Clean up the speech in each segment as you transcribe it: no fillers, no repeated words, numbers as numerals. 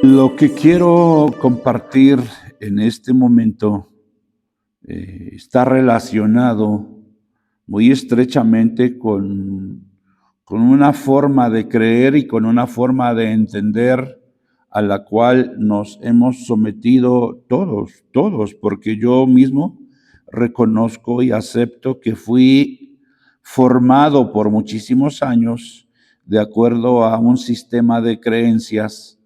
Lo que quiero compartir en este momento está relacionado muy estrechamente con una forma de creer y con una forma de entender a la cual nos hemos sometido todos, porque yo mismo reconozco y acepto que fui formado por muchísimos años de acuerdo a un sistema de creencias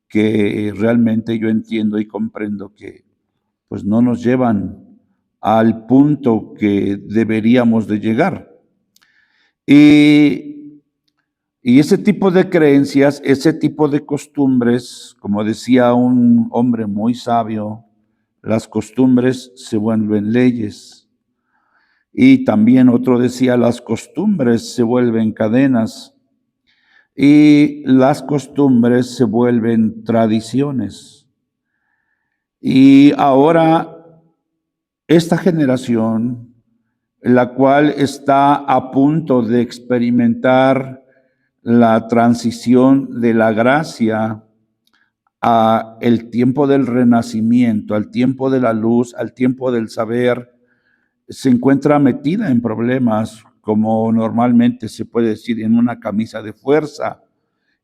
que realmente yo entiendo y comprendo que pues no nos llevan al punto que deberíamos de llegar. Y, y ese tipo de creencias, ese tipo de costumbres, como decía un hombre muy sabio, las costumbres se vuelven leyes. Y también otro decía, las costumbres se vuelven cadenas y las costumbres se vuelven tradiciones. Y ahora esta generación, la cual está a punto de experimentar la transición de la gracia a el tiempo del renacimiento, al tiempo de la luz, al tiempo del saber, se encuentra metida en problemas, como normalmente se puede decir, en una camisa de fuerza,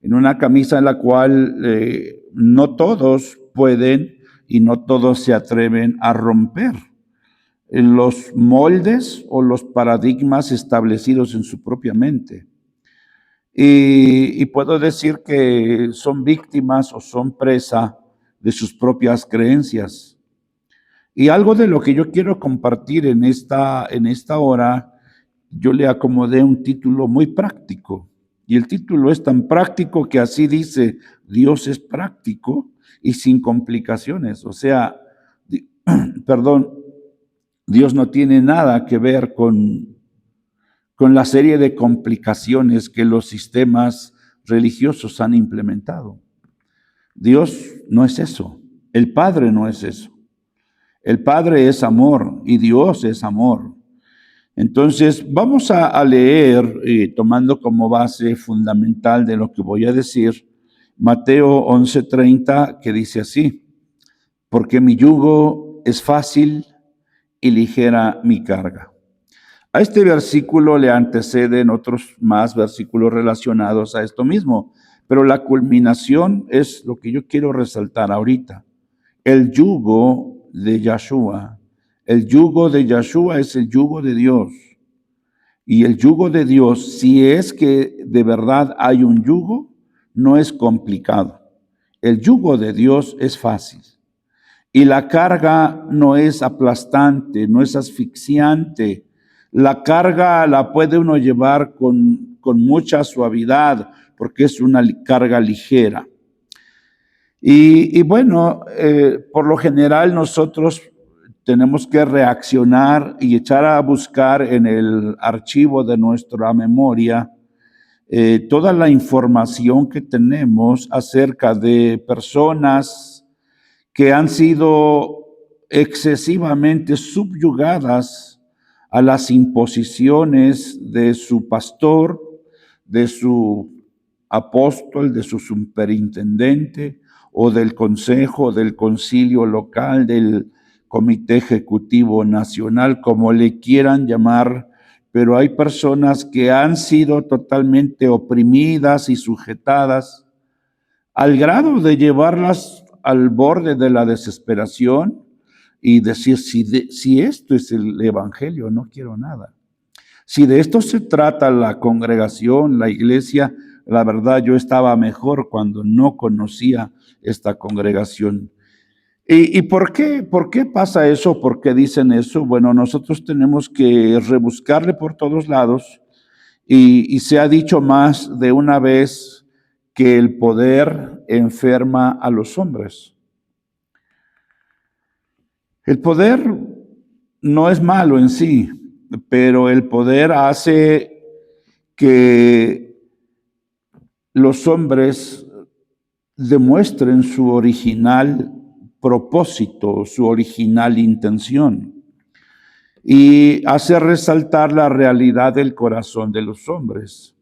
en una camisa en la cual no todos pueden y no todos se atreven a romper los moldes o los paradigmas establecidos en su propia mente. Y puedo decir que son víctimas o son presa de sus propias creencias. Y algo de lo que yo quiero compartir en esta hora, yo le acomodé un título muy práctico. Y el título es tan práctico que así dice, Dios es práctico y sin complicaciones. O sea, perdón, Dios no tiene nada que ver con la serie de complicaciones que los sistemas religiosos han implementado. Dios no es eso. El Padre no es eso. El Padre es amor y Dios es amor. Entonces, vamos a leer, tomando como base fundamental de lo que voy a decir, Mateo 11:30, que dice así, porque mi yugo es fácil y ligera mi carga. A este versículo le anteceden otros más versículos relacionados a esto mismo, pero la culminación es lo que yo quiero resaltar ahorita. El yugo de Yahshua. El yugo de Yahshua es el yugo de Dios. Y el yugo de Dios, si es que de verdad hay un yugo, no es complicado. El yugo de Dios es fácil. Y la carga no es aplastante, no es asfixiante. La carga la puede uno llevar con mucha suavidad, porque es una carga ligera. Y bueno, por lo general nosotros tenemos que reaccionar y echar a buscar en el archivo de nuestra memoria toda la información que tenemos acerca de personas que han sido excesivamente subyugadas a las imposiciones de su pastor, de su apóstol, de su superintendente o del consejo, del concilio local, del comité ejecutivo nacional, como le quieran llamar, pero hay personas que han sido totalmente oprimidas y sujetadas al grado de llevarlas al borde de la desesperación y decir, si esto es el evangelio, no quiero nada. Si de esto se trata la congregación, la iglesia, la verdad yo estaba mejor cuando no conocía esta congregación. ¿Y por qué? ¿Por qué pasa eso? ¿Por qué dicen eso? Bueno, nosotros tenemos que rebuscarle por todos lados y se ha dicho más de una vez que el poder enferma a los hombres. El poder no es malo en sí, pero el poder hace que los hombres demuestren su original propósito, su original intención, y hace resaltar la realidad del corazón de los hombres.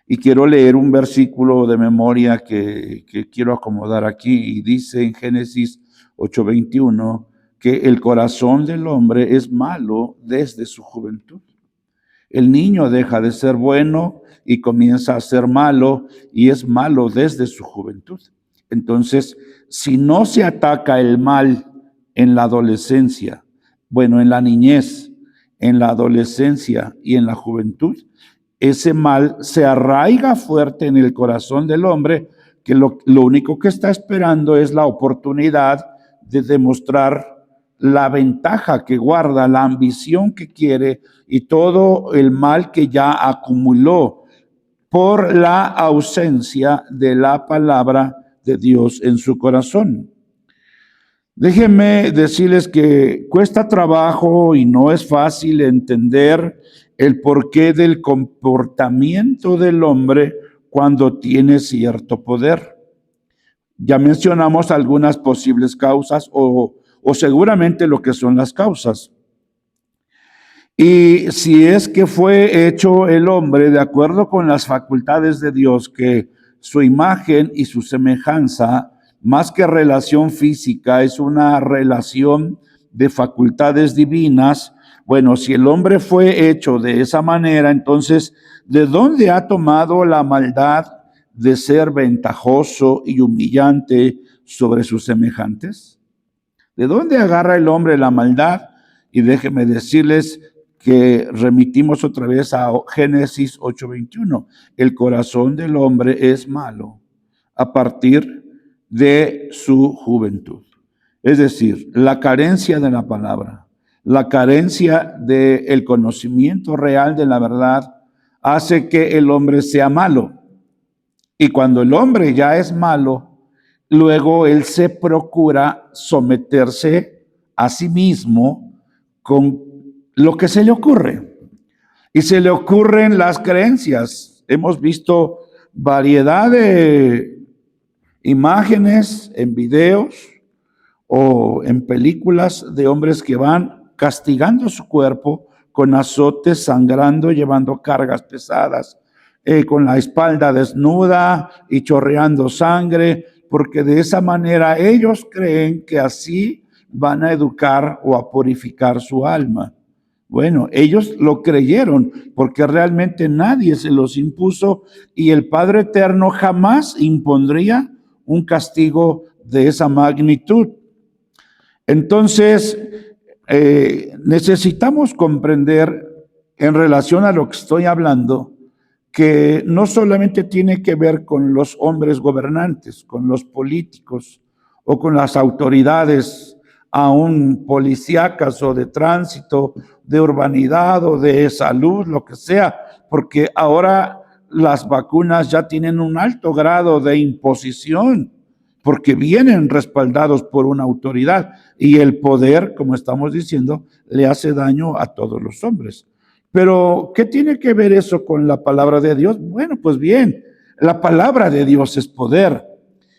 Y quiero leer un versículo de memoria que quiero acomodar aquí, y dice en Génesis 8:21 que el corazón del hombre es malo desde su juventud. El niño deja de ser bueno y comienza a ser malo, y es malo desde su juventud. Entonces, si no se ataca el mal en la adolescencia, bueno, en la niñez, en la adolescencia y en la juventud, ese mal se arraiga fuerte en el corazón del hombre, que lo único que está esperando es la oportunidad de demostrar la ventaja que guarda, la ambición que quiere y todo el mal que ya acumuló por la ausencia de la palabra de Dios en su corazón. Déjenme decirles que cuesta trabajo y no es fácil entender el porqué del comportamiento del hombre cuando tiene cierto poder. Ya mencionamos algunas posibles causas o seguramente lo que son las causas. Y si es que fue hecho el hombre de acuerdo con las facultades de Dios, que su imagen y su semejanza, más que relación física, es una relación de facultades divinas. Bueno, si el hombre fue hecho de esa manera, entonces, ¿de dónde ha tomado la maldad de ser ventajoso y humillante sobre sus semejantes? ¿De dónde agarra el hombre la maldad? Y déjenme decirles que remitimos otra vez a Génesis 8:21. El corazón del hombre es malo a partir de su juventud. Es decir, la carencia de la palabra, la carencia del conocimiento real de la verdad hace que el hombre sea malo. Y cuando el hombre ya es malo, luego él se procura someterse a sí mismo con lo que se le ocurre. Y se le ocurren las creencias. Hemos visto variedad de imágenes en videos o en películas de hombres que van castigando su cuerpo con azotes, sangrando, llevando cargas pesadas, con la espalda desnuda y chorreando sangre, porque de esa manera ellos creen que así van a educar o a purificar su alma. Bueno, ellos lo creyeron porque realmente nadie se los impuso, y el Padre Eterno jamás impondría un castigo de esa magnitud. Entonces, necesitamos comprender en relación a lo que estoy hablando, que no solamente tiene que ver con los hombres gobernantes, con los políticos o con las autoridades, aún policíacas o de tránsito, de urbanidad o de salud, lo que sea, porque ahora las vacunas ya tienen un alto grado de imposición, porque vienen respaldados por una autoridad, y el poder, como estamos diciendo, le hace daño a todos los hombres. Pero, ¿qué tiene que ver eso con la palabra de Dios? Bueno, pues bien, la palabra de Dios es poder,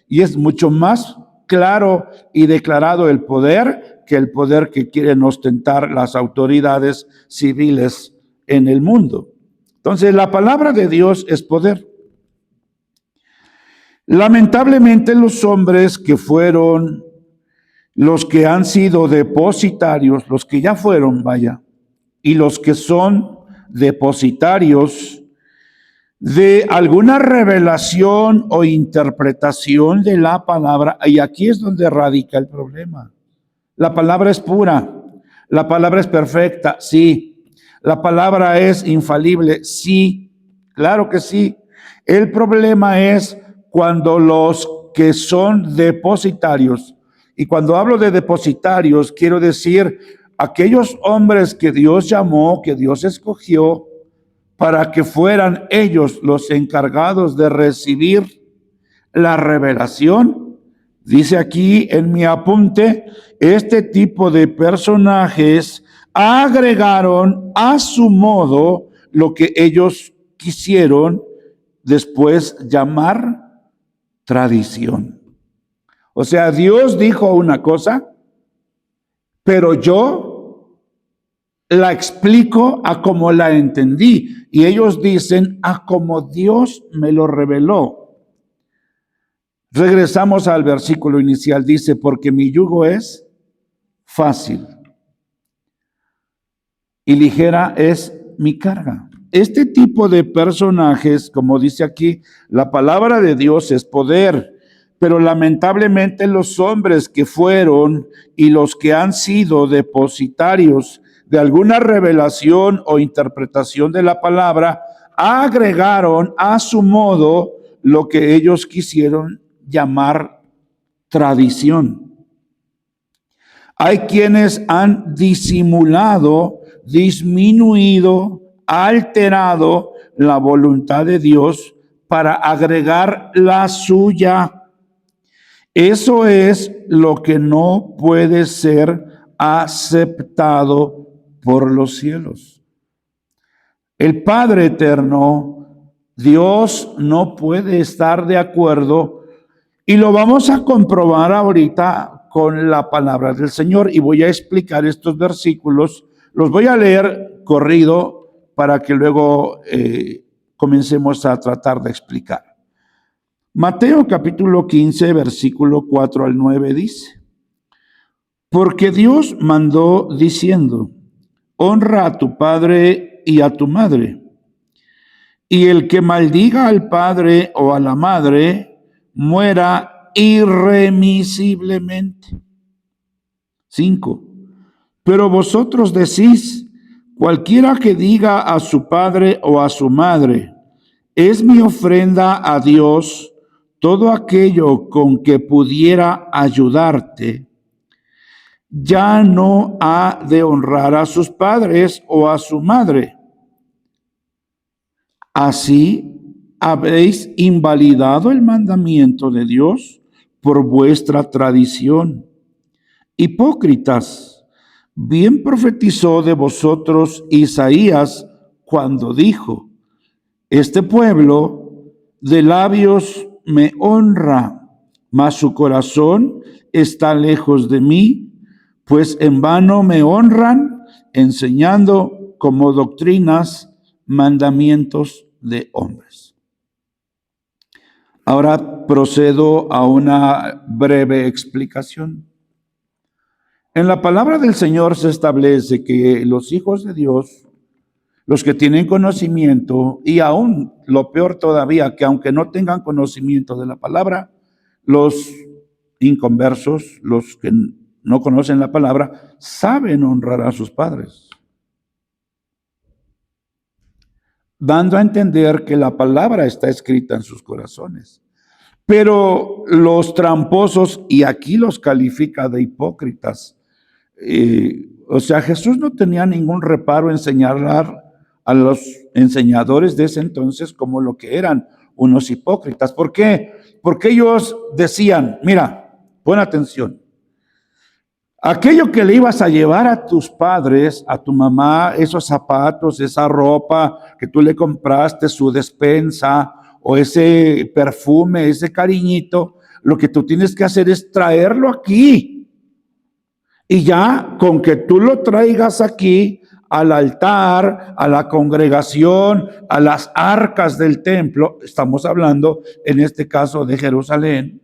y es mucho más claro y declarado el poder que el poder que quieren ostentar las autoridades civiles en el mundo. Entonces, la palabra de Dios es poder. Lamentablemente, los hombres que fueron, los que han sido depositarios, los que ya fueron, vaya, y los que son depositarios de alguna revelación o interpretación de la palabra, y aquí es donde radica el problema. La palabra es pura, la palabra es perfecta, sí. La palabra es infalible, sí, claro que sí. El problema es cuando los que son depositarios, y cuando hablo de depositarios, quiero decir aquellos hombres que Dios llamó, que Dios escogió, para que fueran ellos los encargados de recibir la revelación. Dice aquí en mi apunte, este tipo de personajes agregaron a su modo lo que ellos quisieron después llamar tradición. O sea, Dios dijo una cosa, pero yo la explico a como la entendí. Y ellos dicen a como Dios me lo reveló. Regresamos al versículo inicial. Dice, porque mi yugo es fácil y ligera es mi carga. Este tipo de personajes, como dice aquí, la palabra de Dios es poder, pero lamentablemente los hombres que fueron y los que han sido depositarios de alguna revelación o interpretación de la palabra, agregaron a su modo lo que ellos quisieron llamar tradición. Hay quienes han disimulado, disminuido, alterado la voluntad de Dios para agregar la suya. Eso es lo que no puede ser aceptado por los cielos. El Padre Eterno, Dios, no puede estar de acuerdo, y lo vamos a comprobar ahorita con la palabra del Señor, y voy a explicar estos versículos. Los voy a leer corrido para que luego comencemos a tratar de explicar. Mateo capítulo 15, versículo 4 al 9 dice, porque Dios mandó diciendo, honra a tu padre y a tu madre, y el que maldiga al padre o a la madre, muera irremisiblemente. 5. Pero vosotros decís, cualquiera que diga a su padre o a su madre, es mi ofrenda a Dios, todo aquello con que pudiera ayudarte, ya no ha de honrar a sus padres o a su madre. Así habéis invalidado el mandamiento de Dios por vuestra tradición. Hipócritas, bien profetizó de vosotros Isaías cuando dijo, este pueblo de labios me honra, mas su corazón está lejos de mí, pues en vano me honran, enseñando como doctrinas mandamientos de hombres. Ahora procedo a una breve explicación. En la palabra del Señor se establece que los hijos de Dios, los que tienen conocimiento, y aún lo peor todavía, que aunque no tengan conocimiento de la palabra, los inconversos, los que no conocen la palabra, saben honrar a sus padres, dando a entender que la palabra está escrita en sus corazones. Pero los tramposos, y aquí los califica de hipócritas, o sea, Jesús no tenía ningún reparo en señalar a los enseñadores de ese entonces como lo que eran, unos hipócritas. ¿Por qué? Porque ellos decían, mira, pon atención, aquello que le ibas a llevar a tus padres, a tu mamá, esos zapatos, esa ropa que tú le compraste, su despensa o ese perfume, ese cariñito, lo que tú tienes que hacer es traerlo aquí. Y ya con que tú lo traigas aquí al altar, a la congregación, a las arcas del templo, estamos hablando en este caso de Jerusalén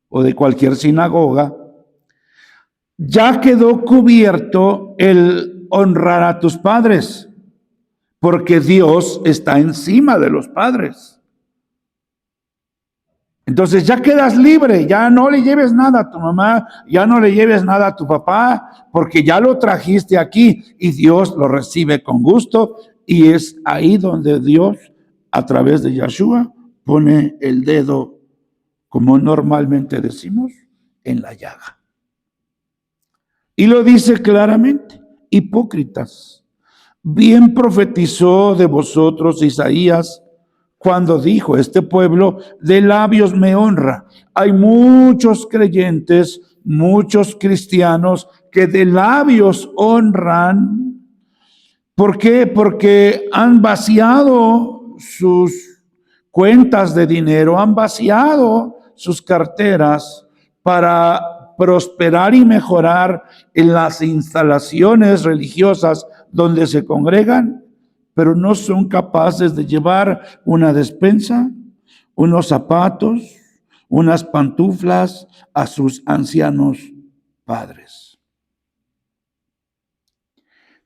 o de cualquier sinagoga, ya quedó cubierto el honrar a tus padres, porque Dios está encima de los padres. Entonces ya quedas libre, ya no le lleves nada a tu mamá, ya no le lleves nada a tu papá, porque ya lo trajiste aquí y Dios lo recibe con gusto. Y es ahí donde Dios, a través de Yeshua, pone el dedo, como normalmente decimos, en la llaga. Y lo dice claramente, hipócritas, bien profetizó de vosotros Isaías cuando dijo, este pueblo de labios me honra. Hay muchos creyentes, muchos cristianos que de labios honran. ¿Por qué? Porque han vaciado sus cuentas de dinero, han vaciado sus carteras para prosperar y mejorar en las instalaciones religiosas donde se congregan, pero no son capaces de llevar una despensa, unos zapatos, unas pantuflas a sus ancianos padres.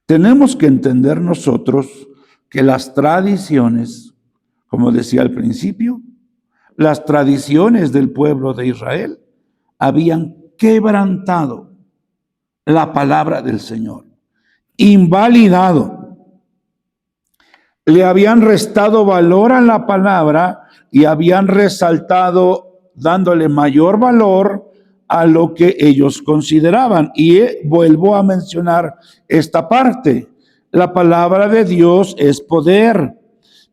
Tenemos que entender nosotros que las tradiciones, como decía al principio, las tradiciones del pueblo de Israel habían quebrantado la palabra del Señor, invalidado. Le habían restado valor a la palabra y habían resaltado, dándole mayor valor a lo que ellos consideraban. Y vuelvo a mencionar esta parte. La palabra de Dios es poder,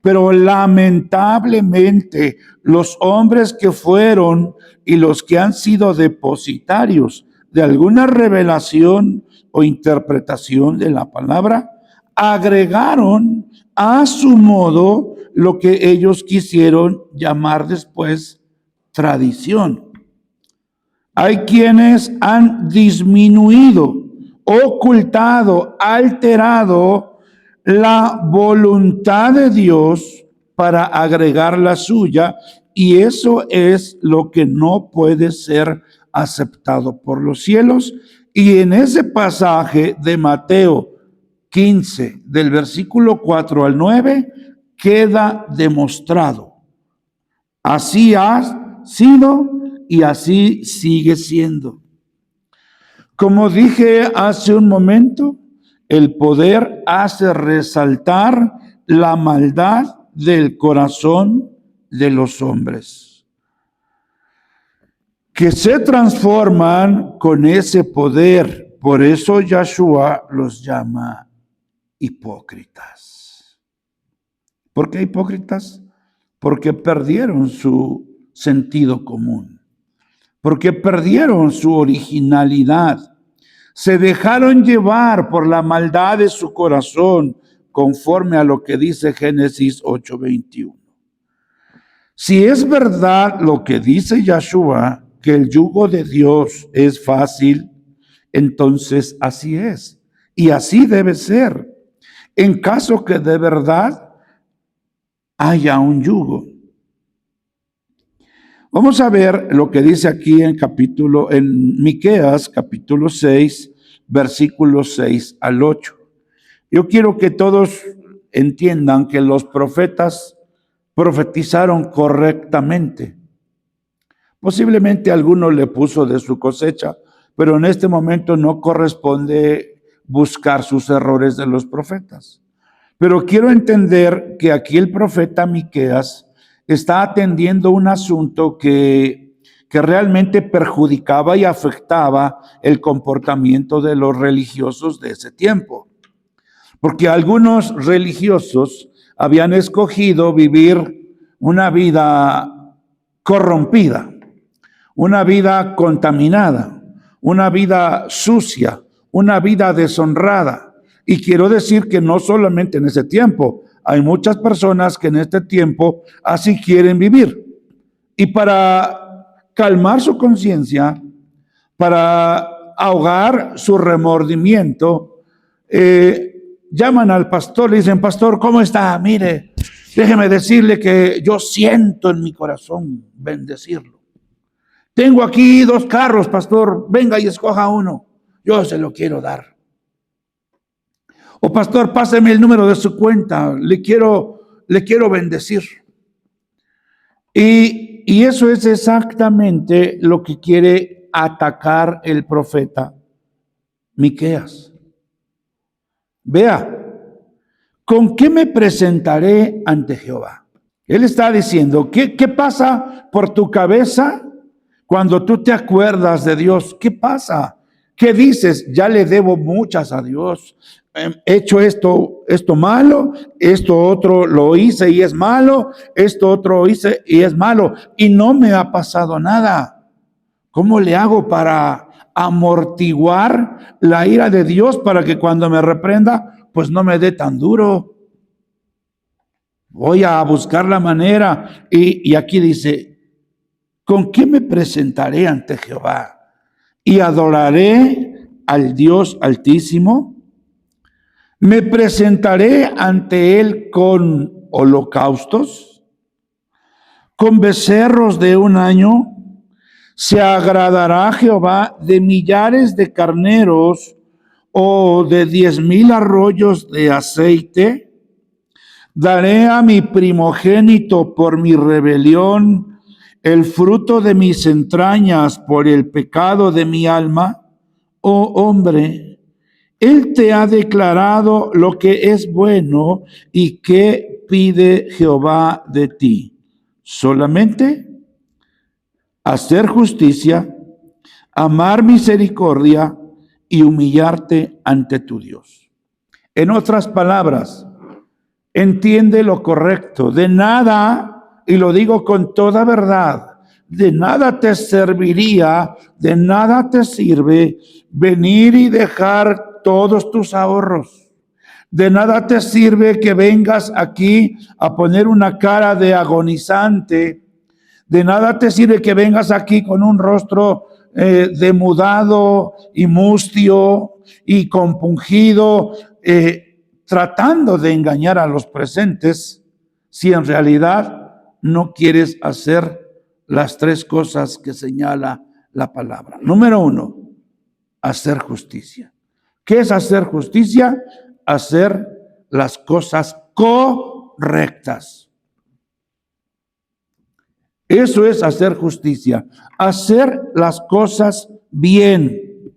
pero lamentablemente los hombres que fueron y los que han sido depositarios de alguna revelación o interpretación de la palabra, agregaron a su modo lo que ellos quisieron llamar después tradición. Hay quienes han disminuido, ocultado, alterado la voluntad de Dios para agregar la suya, y eso es lo que no puede ser aceptado por los cielos. Y en ese pasaje de Mateo 15, del versículo 4 al 9, queda demostrado. Así ha sido y así sigue siendo. Como dije hace un momento, el poder hace resaltar la maldad del corazón de los hombres, que se transforman con ese poder. Por eso Yahshua los llama hipócritas. ¿Por qué hipócritas? Porque perdieron su sentido común, porque perdieron su originalidad, se dejaron llevar por la maldad de su corazón, conforme a lo que dice Génesis 8:21. Si es verdad lo que dice Yahshua, que el yugo de Dios es fácil, entonces así es, y así debe ser. En caso que de verdad haya un yugo. Vamos a ver lo que dice aquí en Miqueas, capítulo 6, versículos 6 al 8. Yo quiero que todos entiendan que los profetas profetizaron correctamente. Posiblemente alguno le puso de su cosecha, pero en este momento no corresponde buscar sus errores de los profetas. Pero quiero entender que aquí el profeta Miqueas está atendiendo un asunto que realmente perjudicaba y afectaba el comportamiento de los religiosos de ese tiempo. Porque algunos religiosos habían escogido vivir una vida corrompida, una vida contaminada, una vida sucia, una vida deshonrada. Y quiero decir que no solamente en ese tiempo, hay muchas personas que en este tiempo así quieren vivir. Y para calmar su conciencia, para ahogar su remordimiento, llaman al pastor, le dicen: pastor, ¿cómo está? Mire, déjeme decirle que yo siento en mi corazón bendecirlo. Tengo aquí 2 carros, pastor, venga y escoja uno, yo se lo quiero dar. O pastor, páseme el número de su cuenta, le quiero bendecir. Y eso es exactamente lo que quiere atacar el profeta Miqueas. Vea, ¿con qué me presentaré ante Jehová? Él está diciendo, ¿qué pasa por tu cabeza cuando tú te acuerdas de Dios? ¿Qué pasa? ¿Qué dices? Ya le debo muchas a Dios. He hecho esto malo, esto otro lo hice y es malo, esto otro hice y es malo, y no me ha pasado nada. ¿Cómo le hago para amortiguar la ira de Dios para que cuando me reprenda, pues no me dé tan duro? Voy a buscar la manera. Y aquí dice, ¿con qué me presentaré ante Jehová? y adoraré al Dios Altísimo. Me presentaré ante él con holocaustos, con becerros de un año. Se agradará Jehová de millares de carneros o de 10,000 arroyos de aceite. Daré a mi primogénito por mi rebelión, el fruto de mis entrañas por el pecado de mi alma. Oh hombre, él te ha declarado lo que es bueno y qué pide Jehová de ti. Solamente hacer justicia, amar misericordia y humillarte ante tu Dios. En otras palabras, entiende lo correcto. De nada, y lo digo con toda verdad, de nada te serviría, de nada te sirve venir y dejar todos tus ahorros. De nada te sirve que vengas aquí a poner una cara de agonizante. De nada te sirve que vengas aquí con un rostro demudado y mustio y compungido, tratando de engañar a los presentes, si en realidad no quieres hacer las 3 cosas que señala la palabra. Número 1, hacer justicia. ¿Qué es hacer justicia? Hacer las cosas correctas. Eso es hacer justicia, hacer las cosas bien,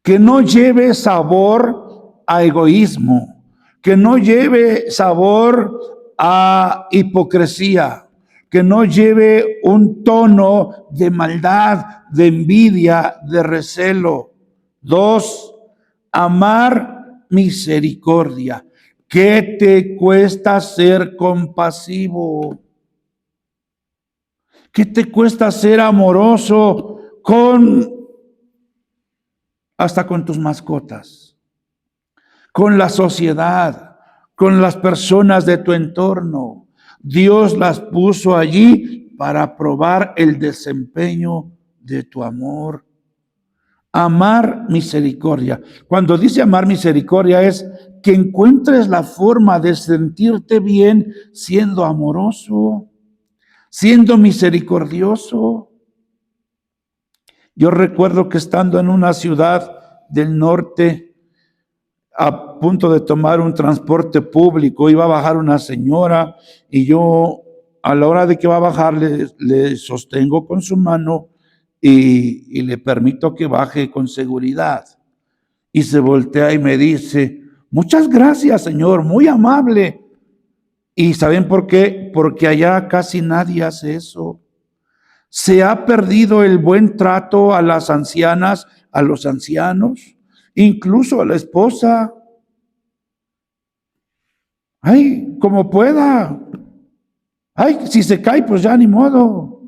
que no lleve sabor a egoísmo, que no lleve sabor a hipocresía, que no lleve un tono de maldad, de envidia, de recelo. 2, amar misericordia. ¿Qué te cuesta ser compasivo? ¿Qué te cuesta ser amoroso hasta con tus mascotas, con la sociedad, con las personas de tu entorno? Dios las puso allí para probar el desempeño de tu amor. Amar misericordia. Cuando dice amar misericordia es que encuentres la forma de sentirte bien siendo amoroso, siendo misericordioso. Yo recuerdo que estando en una ciudad del norte, a punto de tomar un transporte público, iba a bajar una señora y yo a la hora de que va a bajar le sostengo con su mano y le permito que baje con seguridad. Y se voltea y me dice: muchas gracias, señor, muy amable. ¿Y saben por qué? Porque allá casi nadie hace eso. Se ha perdido el buen trato a las ancianas, a los ancianos, incluso a la esposa. Ay, como pueda. Ay, si se cae, pues ya ni modo.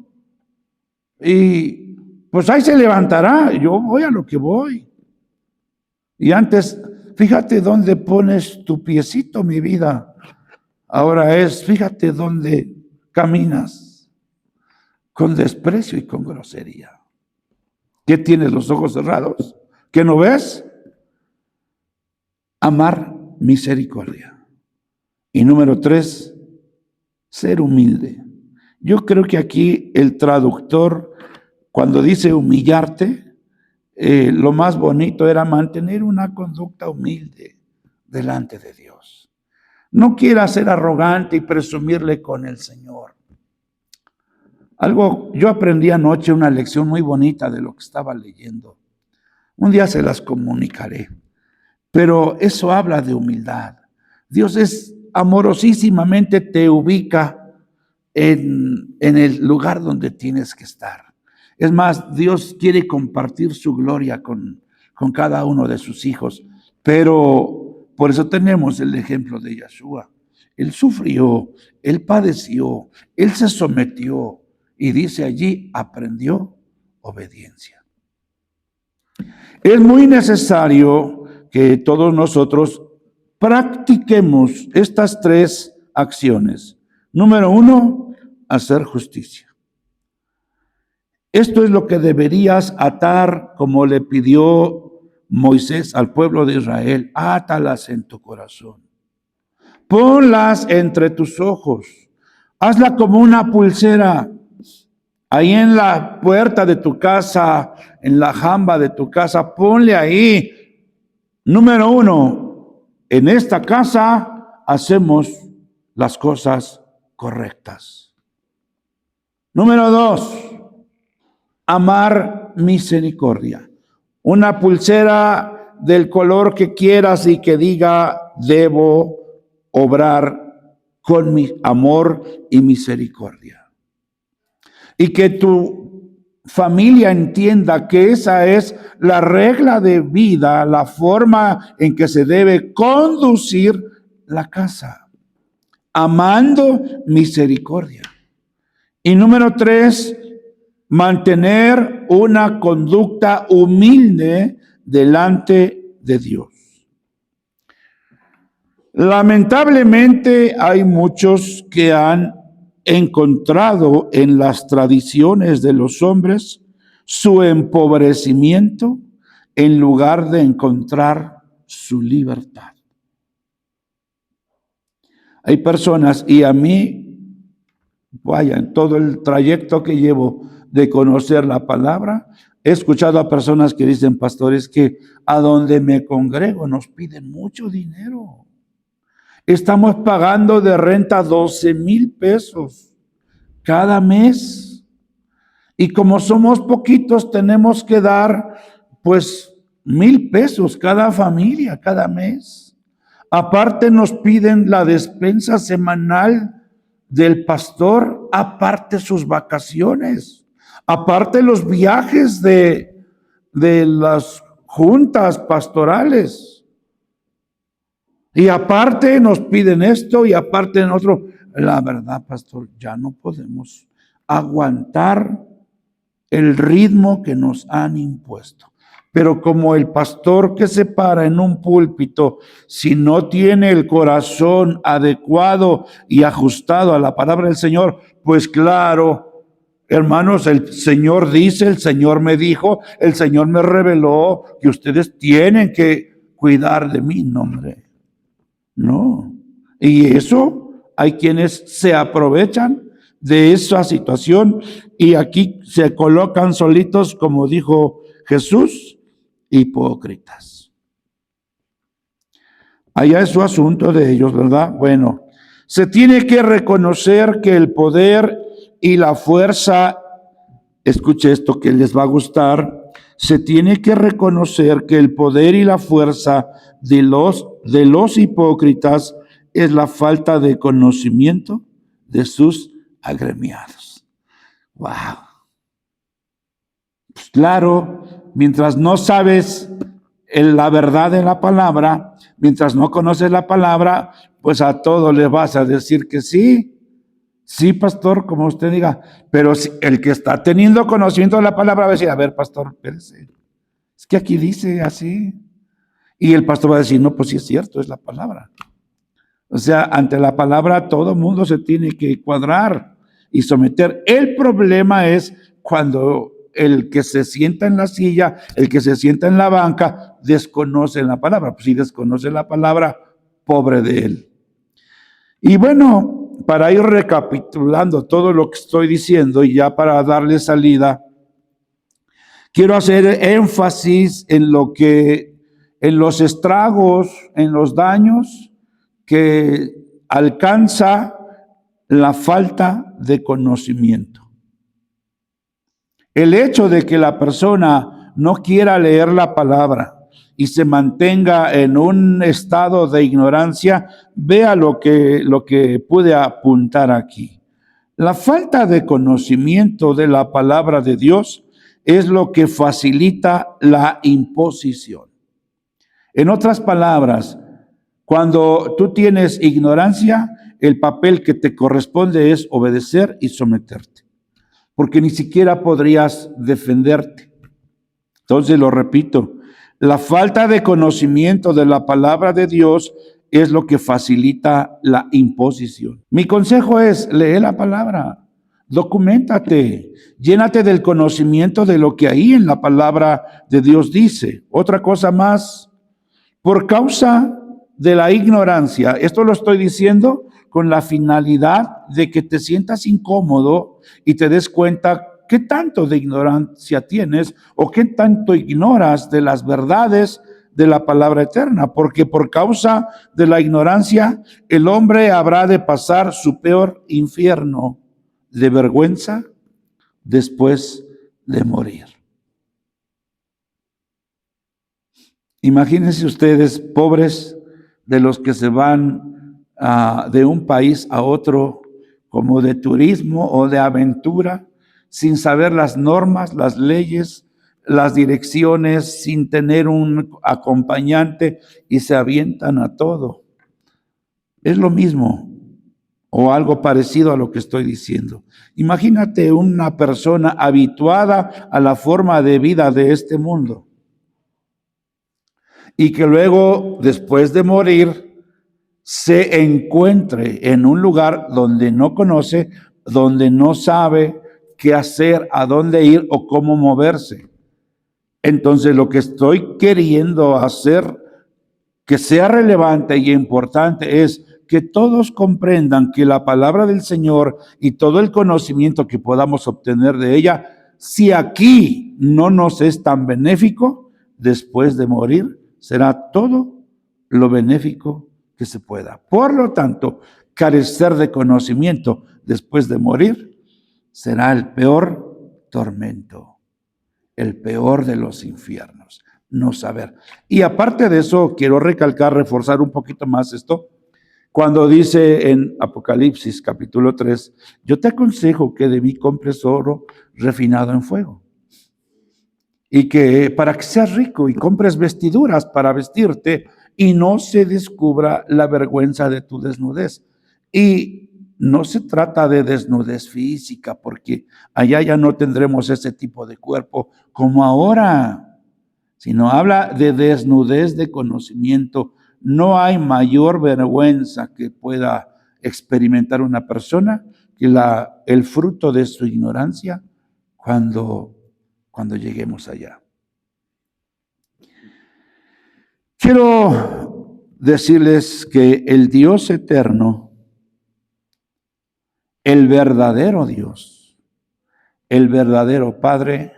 Y pues ahí se levantará. Yo voy a lo que voy. Y antes, fíjate dónde pones tu piecito, mi vida. Ahora es, fíjate dónde caminas, con desprecio y con grosería. ¿Qué tienes los ojos cerrados? ¿Qué no ves? Amar misericordia. Y número 3, ser humilde. Yo creo que aquí el traductor, cuando dice humillarte, lo más bonito era mantener una conducta humilde delante de Dios. No quieras ser arrogante y presumirle con el Señor. Yo aprendí anoche una lección muy bonita de lo que estaba leyendo. Un día se las comunicaré. Pero eso habla de humildad. Dios amorosísimamente te ubica en el lugar donde tienes que estar. Es más, Dios quiere compartir su gloria con cada uno de sus hijos. Pero por eso tenemos el ejemplo de Yeshua. Él sufrió, Él padeció, Él se sometió y dice allí, aprendió obediencia. Es muy necesario que todos nosotros practiquemos estas 3 acciones. Número 1, hacer justicia. Esto es lo que deberías atar, como le pidió Moisés al pueblo de Israel. Átalas en tu corazón. Ponlas entre tus ojos. Hazla como una pulsera. Ahí en la puerta de tu casa, en la jamba de tu casa, ponle ahí. Número 1, en esta casa hacemos las cosas correctas. Número 2, amar misericordia. Una pulsera del color que quieras y que diga, debo obrar con mi amor y misericordia. Y que tu familia entienda que esa es la regla de vida, la forma en que se debe conducir la casa, amando misericordia. Y número 3, mantener una conducta humilde delante de Dios. Lamentablemente hay muchos que han encontrado en las tradiciones de los hombres su empobrecimiento en lugar de encontrar su libertad. Hay personas, y a mí, vaya, en todo el trayecto que llevo de conocer la palabra, he escuchado a personas que dicen, pastores, que a donde me congrego nos piden mucho dinero. Estamos pagando de renta 12,000 pesos cada mes. Y como somos poquitos, tenemos que dar, pues, 1,000 pesos cada familia, cada mes. Aparte nos piden la despensa semanal del pastor, aparte sus vacaciones, aparte los viajes de las juntas pastorales. Y aparte nos piden esto y aparte en otro. La verdad, pastor, ya no podemos aguantar el ritmo que nos han impuesto. Pero como el pastor que se para en un púlpito, si no tiene el corazón adecuado y ajustado a la palabra del Señor, pues claro, hermanos, el Señor dice, el Señor me dijo, el Señor me reveló que ustedes tienen que cuidar de mí, no, hombre. No. Y eso hay quienes se aprovechan de esa situación y aquí se colocan solitos, como dijo Jesús, hipócritas. Allá es su asunto de ellos, ¿verdad? Bueno, se tiene que reconocer que el poder y la fuerza, escuche esto que les va a gustar, se tiene que reconocer que el poder y la fuerza de los hipócritas es la falta de conocimiento de sus agremiados. ¡Wow! Pues claro, mientras no sabes la verdad de la palabra, mientras no conoces la palabra, pues a todo le vas a decir que sí. Sí, pastor, como usted diga, pero si el que está teniendo conocimiento de la palabra va a decir, a ver, pastor, espérese, es que aquí dice así. Y el pastor va a decir, no, pues sí es cierto, es la palabra. O sea, ante la palabra todo mundo se tiene que cuadrar y someter. El problema es cuando el que se sienta en la silla, el que se sienta en la banca, desconoce la palabra. Pues si desconoce la palabra, pobre de él. Y bueno, para ir recapitulando todo lo que estoy diciendo y ya para darle salida, quiero hacer énfasis en los estragos, en los daños que alcanza la falta de conocimiento. El hecho de que la persona no quiera leer la palabra y se mantenga en un estado de ignorancia, vea lo que pude apuntar aquí. La falta de conocimiento de la palabra de Dios es lo que facilita la imposición. En otras palabras, cuando tú tienes ignorancia, el papel que te corresponde es obedecer y someterte, porque ni siquiera podrías defenderte. Entonces lo repito, la falta de conocimiento de la palabra de Dios es lo que facilita la imposición. Mi consejo es, lee la palabra. Documéntate, llénate del conocimiento de lo que ahí en la palabra de Dios dice. Otra cosa más, por causa de la ignorancia, esto lo estoy diciendo con la finalidad de que te sientas incómodo y te des cuenta qué tanto de ignorancia tienes o qué tanto ignoras de las verdades de la palabra eterna, porque por causa de la ignorancia el hombre habrá de pasar su peor infierno de vergüenza después de morir. Imagínense ustedes, pobres de los que se van de un país a otro como de turismo o de aventura, sin saber las normas, las leyes, las direcciones, sin tener un acompañante y se avientan a todo. Es lo mismo o algo parecido a lo que estoy diciendo. Imagínate una persona habituada a la forma de vida de este mundo y que luego, después de morir, se encuentre en un lugar donde no conoce, donde no sabe qué hacer, a dónde ir o cómo moverse. Entonces, lo que estoy queriendo hacer que sea relevante y importante es que todos comprendan que la palabra del Señor y todo el conocimiento que podamos obtener de ella, si aquí no nos es tan benéfico, después de morir será todo lo benéfico que se pueda. Por lo tanto, carecer de conocimiento después de morir será el peor tormento, el peor de los infiernos. No saber. Y aparte de eso, quiero recalcar, reforzar un poquito más esto. Cuando dice en Apocalipsis capítulo 3, yo te aconsejo que de mí compres oro refinado en fuego. Y que para que seas rico y compres vestiduras para vestirte y no se descubra la vergüenza de tu desnudez. Y no se trata de desnudez física, porque allá ya no tendremos ese tipo de cuerpo como ahora, sino habla de desnudez de conocimiento. No hay mayor vergüenza que pueda experimentar una persona que el fruto de su ignorancia cuando lleguemos allá. Quiero decirles que el Dios eterno, el verdadero Dios, el verdadero Padre,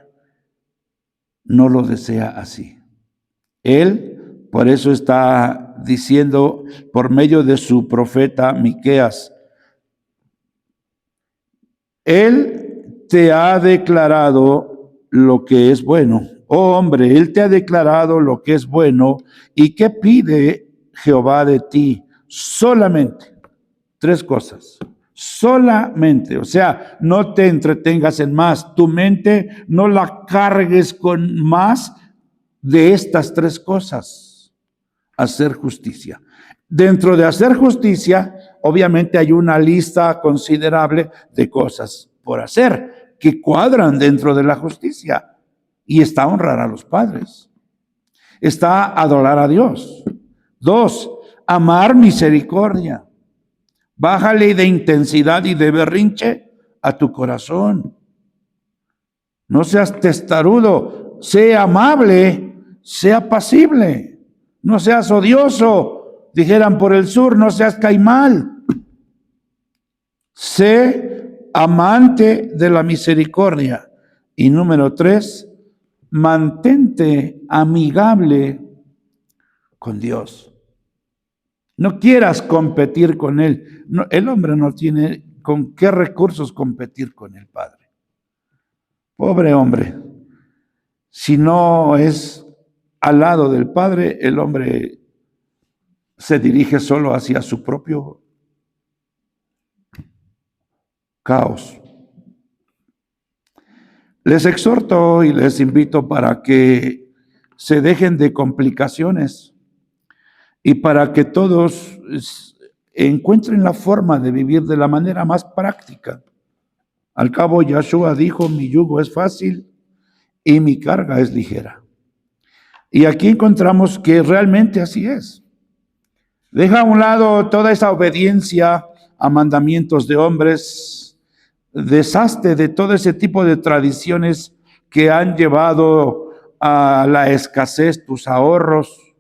no lo desea así. Él, por eso está diciendo por medio de su profeta Miqueas, Él te ha declarado lo que es bueno. Oh hombre, Él te ha declarado lo que es bueno. ¿Y qué pide Jehová de ti? Solamente 3 cosas. Solamente, o sea, no te entretengas en más. Tu mente no la cargues con más de estas 3 cosas. Hacer justicia. Dentro de hacer justicia, obviamente hay una lista considerable de cosas por hacer que cuadran dentro de la justicia. Y está honrar a los padres. Está adorar a Dios. 2, amar misericordia. Bájale de intensidad y de berrinche a tu corazón. No seas testarudo, sea amable, sea apacible, no seas odioso, dijeran por el sur, no seas caimán. Sé amante de la misericordia. Y número 3, mantente amigable con Dios. No quieras competir con Él. No, el hombre no tiene con qué recursos competir con el Padre. Pobre hombre. Si no es al lado del Padre, el hombre se dirige solo hacia su propio caos. Les exhorto y les invito para que se dejen de complicaciones y para que todos encuentren la forma de vivir de la manera más práctica. Al cabo, Yahshua dijo, mi yugo es fácil y mi carga es ligera. Y aquí encontramos que realmente así es. Deja a un lado toda esa obediencia a mandamientos de hombres, Deshazte de todo ese tipo de tradiciones que han llevado a la escasez tus ahorros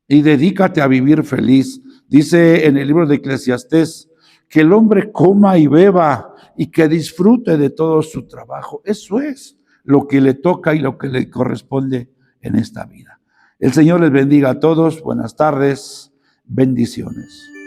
y dedícate a vivir feliz. Dice en el libro de Eclesiastés que el hombre coma y beba y que disfrute de todo su trabajo. Eso es lo que le toca y lo que le corresponde en esta vida. El Señor les bendiga a todos. Buenas tardes. Bendiciones.